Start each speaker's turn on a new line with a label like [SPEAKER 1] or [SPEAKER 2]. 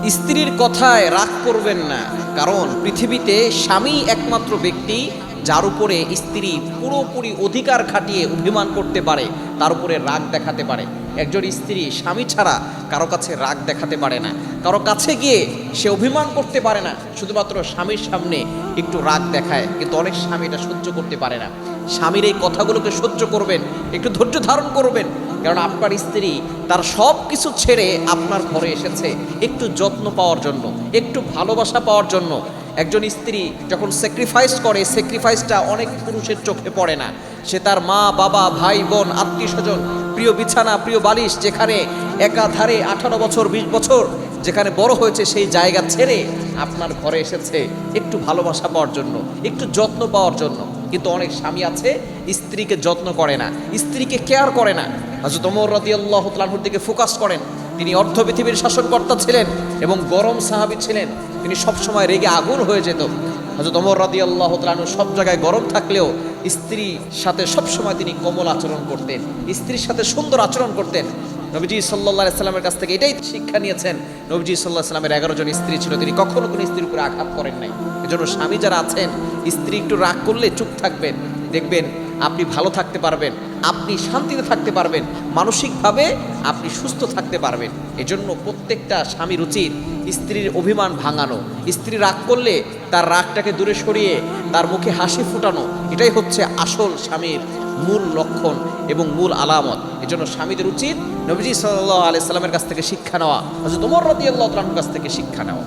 [SPEAKER 1] স্ত্রীর কথায় রাগ করবেন না, কারণ পৃথিবীতে স্বামী একমাত্র ব্যক্তি যার উপরে স্ত্রী পুরোপুরি অধিকার খাটিয়ে অভিমান করতে পারে, তার উপরে রাগ দেখাতে পারে। একজন স্ত্রী স্বামী ছাড়া কারো কাছে রাগ দেখাতে পারে না, কারো কাছে গিয়ে সে অভিমান করতে পারে না, শুধুমাত্র স্বামীর সামনে একটু রাগ দেখায়। কিন্তু অনেক স্বামী এটা সহ্য করতে পারে না। স্বামীর এই কথাগুলোকে সহ্য করবেন, একটু ধৈর্য ধারণ করবেন, কারণ আপনার স্ত্রী তার সব কিছু ছেড়ে আপনার ঘরে এসেছে একটু যত্ন পাওয়ার জন্য, একটু ভালোবাসা পাওয়ার জন্য। একজন স্ত্রী যখন স্যাক্রিফাইস করে, স্যাক্রিফাইসটা অনেক পুরুষের চোখে পড়ে না। সে তার মা বাবা ভাই বোন আত্মীয় স্বজন, প্রিয় বিছানা প্রিয় বালিশ, যেখানে একাধারে 18 বছর 20 বছর যেখানে বড় হয়েছে, সেই জায়গা ছেড়ে আপনার ঘরে এসেছে একটু ভালোবাসা পাওয়ার জন্য, একটু যত্ন পাওয়ার জন্য। কিন্তু অনেক স্বামী আছে স্ত্রীকে যত্ন করে না, স্ত্রীকে কেয়ার করে না। হযরত ওমর রাদিয়াল্লাহু তাআলার দিকে ফোকাস করেন। তিনি অর্ধ পৃথিবীর শাসনকর্তা ছিলেন এবং গরম সাহাবী ছিলেন। তিনি সবসময় রেগে আগুন হয়ে যেত। হযরত ওমর রাদিয়াল্লাহু তাআলা সব জায়গায় গরম থাকলেও স্ত্রীর সাথে সবসময় তিনি কোমল আচরণ করতেন, স্ত্রীর সাথে সুন্দর আচরণ করতেন। নবীজি সাল্লাল্লাহু আলাইহি সাল্লামের কাছ থেকে এটাই শিক্ষা নিয়েছেন। নবীজি সাল্লাল্লাহু আলাইহি সাল্লামের 11 জন স্ত্রী ছিল, তিনি কখনো কোনো স্ত্রীর উপরে আঘাত করেন নাই। এজন্য স্বামী যারা আছেন, স্ত্রী একটু রাগ করলে চুপ থাকবেন, দেখবেন আপনি ভালো থাকতে পারবেন, আপনি শান্তিতে থাকতে পারবেন, মানসিকভাবে আপনি সুস্থ থাকতে পারবেন। এজন্য প্রত্যেকটা স্বামীর উচিত স্ত্রীর অভিমান ভাঙানো, স্ত্রী রাগ করলে তার রাগটাকে দূরে সরিয়ে তার মুখে হাসি ফোটানো। এটাই হচ্ছে আসল স্বামীর মূল লক্ষণ এবং মূল আলামত। এজন্য স্বামীদের উচিত নবীজি সাল্লাল্লাহু আলাইহি সাল্লামের কাছ থেকে শিক্ষা নেওয়া, হযরত ওমর রাদিয়াল্লাহু তাআলার কাছ থেকে শিক্ষা নেওয়া।